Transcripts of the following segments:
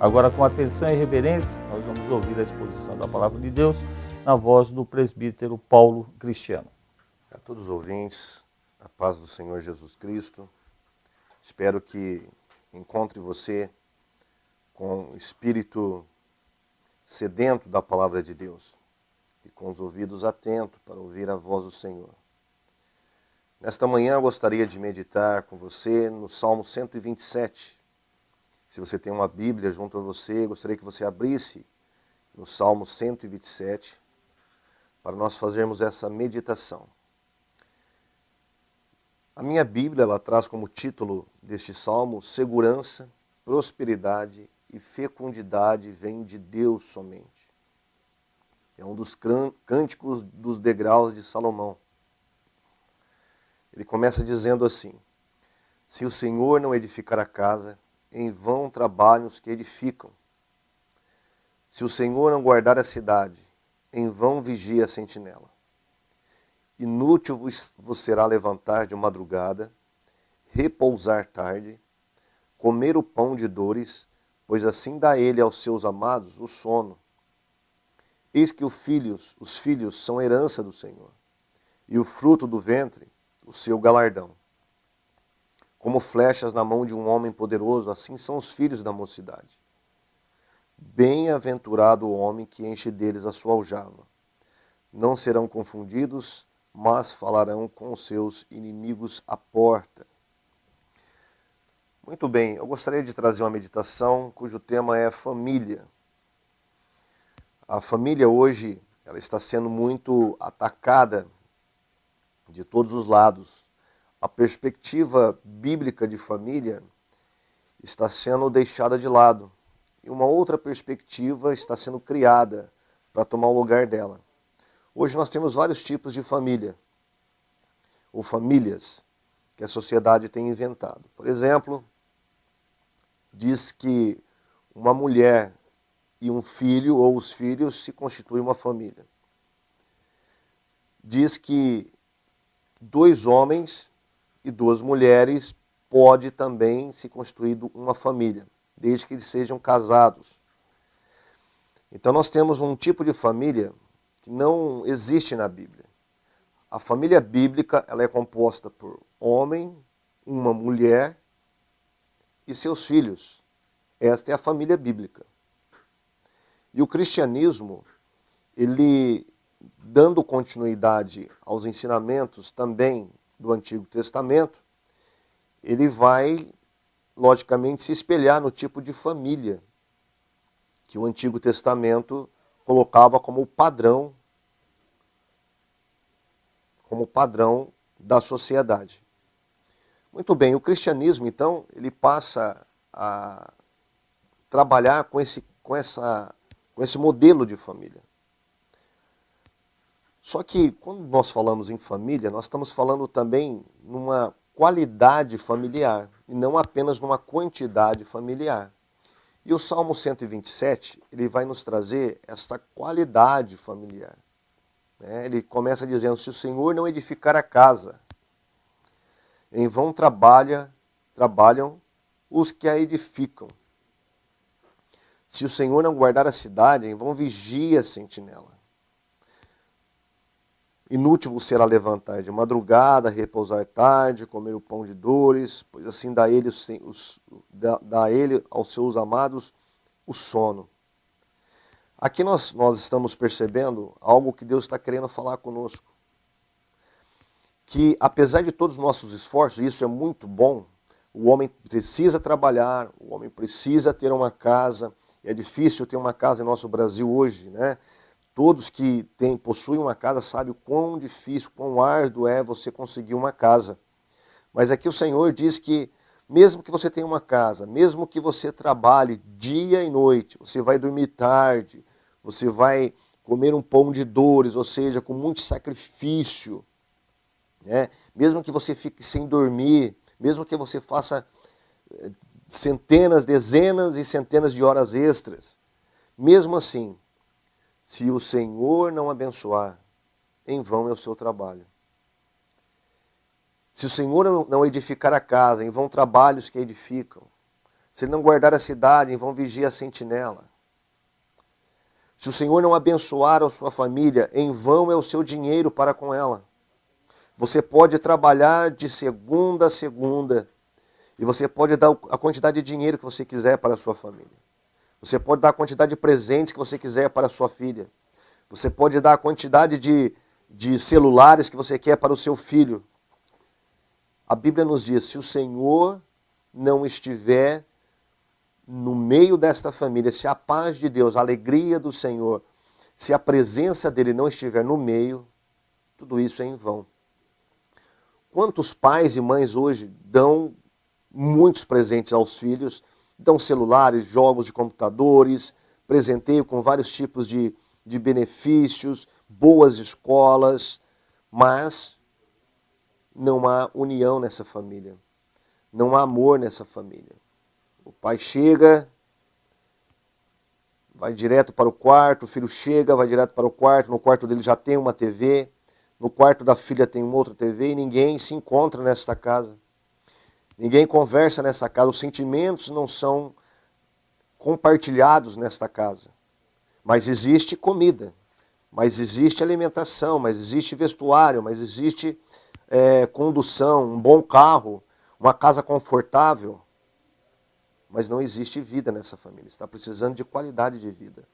Agora, com atenção e reverência, nós vamos ouvir a exposição da Palavra de Deus na voz do presbítero Paulo Cristiano. A todos os ouvintes, a paz do Senhor Jesus Cristo. Espero que encontre você com o espírito sedento da Palavra de Deus e com os ouvidos atentos para ouvir a voz do Senhor. Nesta manhã eu gostaria de meditar com você no Salmo 127. Se você tem uma Bíblia junto a você, gostaria que você abrisse no Salmo 127 para nós fazermos essa meditação. A minha Bíblia ela traz como título deste salmo: segurança, prosperidade e fecundidade vem de Deus somente. É um dos cânticos dos degraus de Salomão. Ele começa dizendo assim: se o Senhor não edificar a casa, em vão trabalham os que edificam. Se o Senhor não guardar a cidade, em vão vigia a sentinela. Inútil vos será levantar de madrugada, repousar tarde, comer o pão de dores, pois assim dá ele aos seus amados o sono. Eis que os filhos são herança do Senhor, e o fruto do ventre, o seu galardão. Como flechas na mão de um homem poderoso, assim são os filhos da mocidade. Bem-aventurado o homem que enche deles a sua aljava. Não serão confundidos, mas falarão com os seus inimigos à porta. Muito bem, eu gostaria de trazer uma meditação cujo tema é família. A família hoje ela está sendo muito atacada de todos os lados. A perspectiva bíblica de família está sendo deixada de lado. E uma outra perspectiva está sendo criada para tomar o lugar dela. Hoje nós temos vários tipos de família, ou famílias, que a sociedade tem inventado. Por exemplo, diz que uma mulher e um filho ou os filhos se constituem uma família. Diz que 2 homens e 2 mulheres pode também se constituir uma família, desde que eles sejam casados. Então nós temos um tipo de família que não existe na Bíblia. A família bíblica ela é composta por homem, uma mulher e seus filhos. Esta é a família bíblica. E o cristianismo, ele, dando continuidade aos ensinamentos também do Antigo Testamento, ele vai, logicamente, se espelhar no tipo de família que o Antigo Testamento colocava como padrão da sociedade. Muito bem, o cristianismo, então, ele passa a trabalhar com esse modelo de família. Só que, quando nós falamos em família, nós estamos falando também numa qualidade familiar, e não apenas numa quantidade familiar. E o Salmo 127, ele vai nos trazer esta qualidade familiar. Ele começa dizendo: se o Senhor não edificar a casa, em vão trabalham os que a edificam. Se o Senhor não guardar a cidade, em vão vigia a sentinela. Inútil vos será levantar de madrugada, repousar tarde, comer o pão de dores, pois assim dá ele aos seus amados o sono. Aqui nós estamos percebendo algo que Deus está querendo falar conosco. Que apesar de todos os nossos esforços, isso é muito bom, o homem precisa trabalhar, o homem precisa ter uma casa. É difícil ter uma casa em nosso Brasil hoje, né? Todos que possuem uma casa sabem o quão difícil, quão árduo é você conseguir uma casa. Mas aqui o Senhor diz que mesmo que você tenha uma casa, mesmo que você trabalhe dia e noite, você vai dormir tarde, você vai comer um pão de dores, ou seja, com muito sacrifício, né? Mesmo que você fique sem dormir, mesmo que você faça centenas, dezenas e centenas de horas extras, mesmo assim, se o Senhor não abençoar, em vão é o seu trabalho. Se o Senhor não edificar a casa, em vão trabalhos que edificam. Se ele não guardar a cidade, em vão vigia a sentinela. Se o Senhor não abençoar a sua família, em vão é o seu dinheiro para com ela. Você pode trabalhar de segunda a segunda e você pode dar a quantidade de dinheiro que você quiser para a sua família. Você pode dar a quantidade de presentes que você quiser para a sua filha. Você pode dar a quantidade de celulares que você quer para o seu filho. A Bíblia nos diz, se o Senhor não estiver no meio desta família, se a paz de Deus, a alegria do Senhor, se a presença dele não estiver no meio, tudo isso é em vão. Quantos pais e mães hoje dão muitos presentes aos filhos, dão celulares, jogos de computadores, presenteio com vários tipos de benefícios, boas escolas, mas não há união nessa família, não há amor nessa família. O pai chega, vai direto para o quarto, o filho chega, vai direto para o quarto, no quarto dele já tem uma TV, no quarto da filha tem uma outra TV e ninguém se encontra nesta casa. Ninguém conversa nessa casa, os sentimentos não são compartilhados nesta casa. Mas existe comida, mas existe alimentação, mas existe vestuário, mas existe condução, um bom carro, uma casa confortável. Mas não existe vida nessa família, está precisando de qualidade de vida.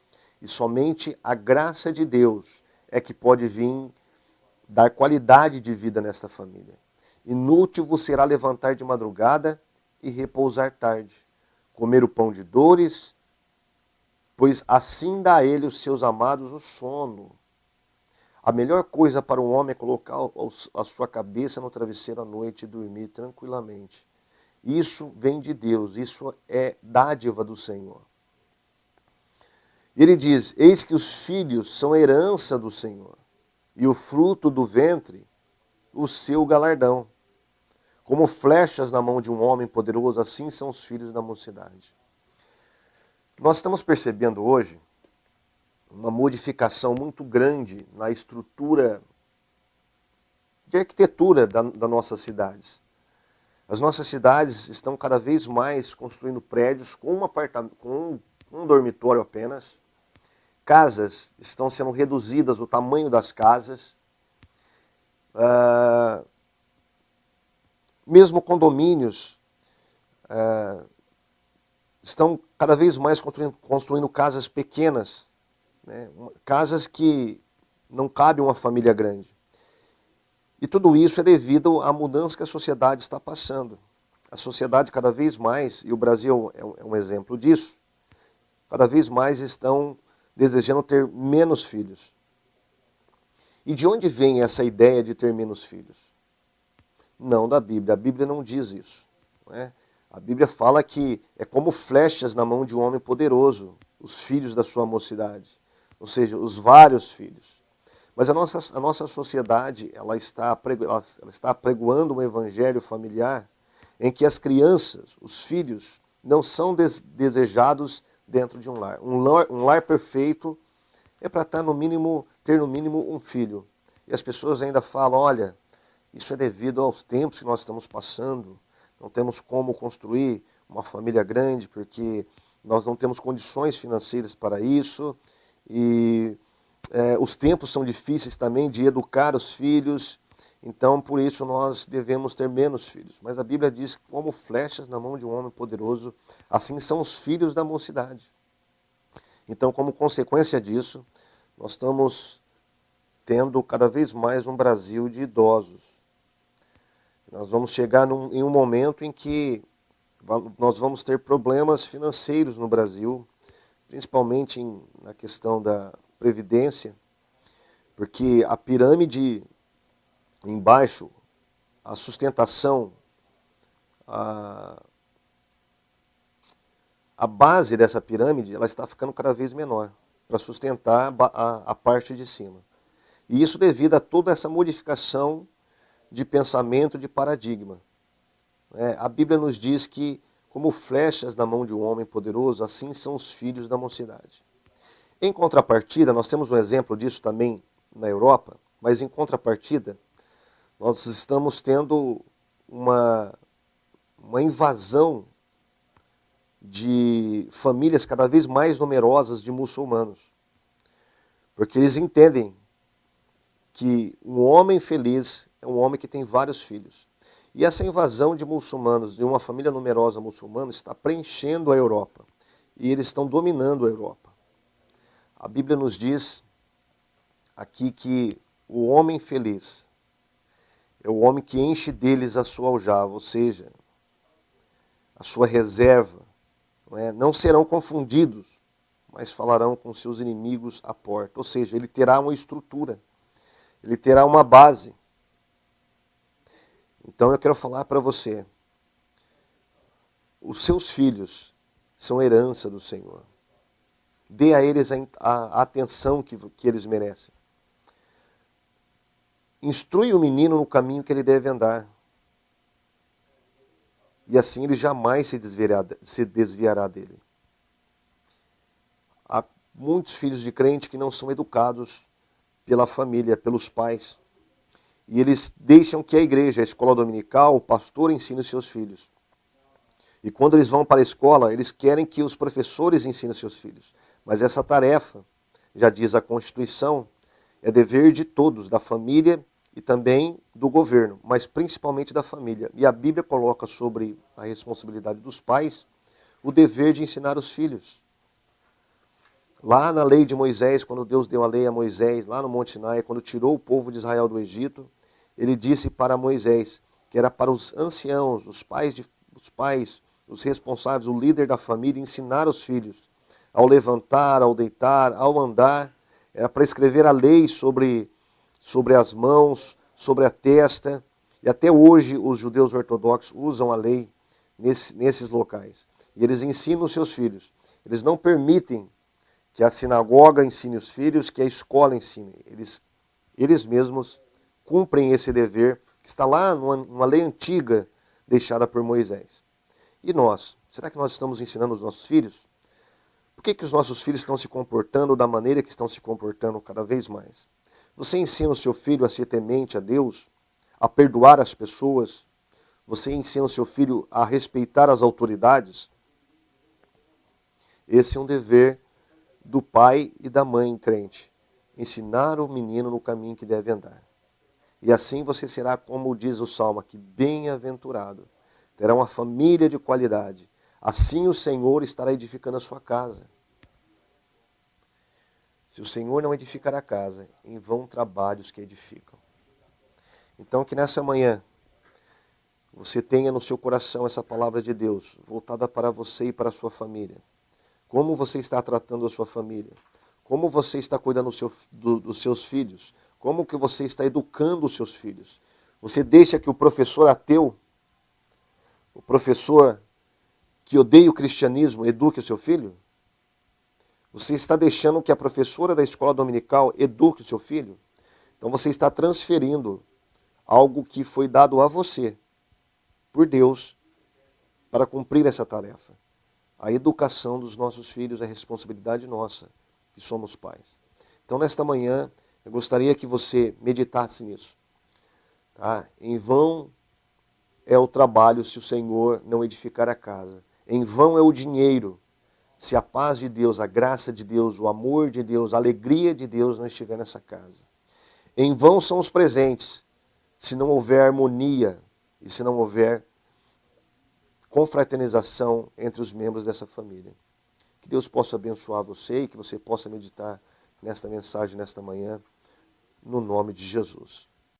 E somente a graça de Deus é que pode vir dar qualidade de vida nesta família. Inútil vos será levantar de madrugada e repousar tarde, comer o pão de dores, pois assim dá a ele os seus amados o sono. A melhor coisa para um homem é colocar a sua cabeça no travesseiro à noite e dormir tranquilamente. Isso vem de Deus, isso é dádiva do Senhor. Ele diz, eis que os filhos são herança do Senhor, e o fruto do ventre, o seu galardão. Como flechas na mão de um homem poderoso, assim são os filhos da mocidade. Nós estamos percebendo hoje uma modificação muito grande na estrutura de arquitetura das nossas cidades. As nossas cidades estão cada vez mais construindo prédios com um dormitório apenas. Casas estão sendo reduzidas, o tamanho das casas. Mesmo condomínios estão cada vez mais construindo casas pequenas, né? Casas que não cabe uma família grande. E tudo isso é devido à mudança que a sociedade está passando. A sociedade cada vez mais, e o Brasil é um exemplo disso, cada vez mais estão desejando ter menos filhos. E de onde vem essa ideia de ter menos filhos? Não da Bíblia. A Bíblia não diz isso. Não é? A Bíblia fala que é como flechas na mão de um homem poderoso, os filhos da sua mocidade. Ou seja, os vários filhos. Mas a nossa sociedade ela está apregoando um evangelho familiar em que as crianças, os filhos, não são desejados dentro de um lar. Um lar perfeito é para ter no mínimo um filho. E as pessoas ainda falam, olha, isso é devido aos tempos que nós estamos passando. Não temos como construir uma família grande porque nós não temos condições financeiras para isso. E os tempos são difíceis também de educar os filhos, então por isso nós devemos ter menos filhos. Mas a Bíblia diz que como flechas na mão de um homem poderoso, assim são os filhos da mocidade. Então, como consequência disso, nós estamos tendo cada vez mais um Brasil de idosos. Nós vamos chegar em um momento em que nós vamos ter problemas financeiros no Brasil, principalmente na questão da previdência, porque a pirâmide embaixo, a sustentação, a base dessa pirâmide, ela está ficando cada vez menor para sustentar a parte de cima. E isso devido a toda essa modificação de pensamento, de paradigma. A Bíblia nos diz que, como flechas na mão de um homem poderoso, assim são os filhos da mocidade. Em contrapartida, nós temos um exemplo disso também na Europa, mas em contrapartida, nós estamos tendo uma invasão de famílias cada vez mais numerosas de muçulmanos. Porque eles entendem que um homem feliz é um homem que tem vários filhos. E essa invasão de muçulmanos, de uma família numerosa muçulmana, está preenchendo a Europa. E eles estão dominando a Europa. A Bíblia nos diz aqui que o homem feliz é o homem que enche deles a sua aljava, ou seja, a sua reserva. Não serão confundidos, mas falarão com seus inimigos à porta. Ou seja, ele terá uma estrutura, ele terá uma base. Então eu quero falar para você, os seus filhos são herança do Senhor. Dê a eles a atenção que eles merecem. Instrui o menino no caminho que ele deve andar. E assim ele jamais se desviará dele. Há muitos filhos de crente que não são educados pela família, pelos pais. E eles deixam que a igreja, a escola dominical, o pastor ensine os seus filhos. E quando eles vão para a escola, eles querem que os professores ensinem os seus filhos. Mas essa tarefa, já diz a Constituição, é dever de todos, da família e também do governo, mas principalmente da família. E a Bíblia coloca sobre a responsabilidade dos pais o dever de ensinar os filhos. Lá na lei de Moisés, quando Deus deu a lei a Moisés, lá no Monte Sinai, quando tirou o povo de Israel do Egito, ele disse para Moisés, que era para os anciãos, os pais, os responsáveis, o líder da família, ensinar os filhos, ao levantar, ao deitar, ao andar, era para escrever a lei sobre as mãos, sobre a testa, e até hoje os judeus ortodoxos usam a lei nesses locais. E eles ensinam os seus filhos. Eles não permitem que a sinagoga ensine os filhos, que a escola ensine. Eles mesmos cumprem esse dever, que está lá numa lei antiga deixada por Moisés. E nós? Será que nós estamos ensinando os nossos filhos? Por que os nossos filhos estão se comportando da maneira que estão se comportando cada vez mais? Você ensina o seu filho a ser temente a Deus, a perdoar as pessoas? Você ensina o seu filho a respeitar as autoridades? Esse é um dever do pai e da mãe crente. Ensinar o menino no caminho que deve andar. E assim você será, como diz o Salmo aqui, bem-aventurado. Terá uma família de qualidade. Assim o Senhor estará edificando a sua casa. Se o Senhor não edificar a casa, em vão trabalhos que edificam. Então que nessa manhã você tenha no seu coração essa palavra de Deus, voltada para você e para a sua família. Como você está tratando a sua família? Como você está cuidando dos seus filhos? Como que você está educando os seus filhos? Você deixa que o professor ateu, o professor que odeia o cristianismo, eduque o seu filho? Você está deixando que a professora da escola dominical eduque o seu filho? Então você está transferindo algo que foi dado a você, por Deus, para cumprir essa tarefa. A educação dos nossos filhos é responsabilidade nossa, que somos pais. Então nesta manhã, eu gostaria que você meditasse nisso. Tá? Em vão é o trabalho se o Senhor não edificar a casa. Em vão é o dinheiro se a paz de Deus, a graça de Deus, o amor de Deus, a alegria de Deus não estiver nessa casa. Em vão são os presentes se não houver harmonia e se não houver confraternização entre os membros dessa família. Que Deus possa abençoar você e que você possa meditar nesta mensagem, nesta manhã, no nome de Jesus.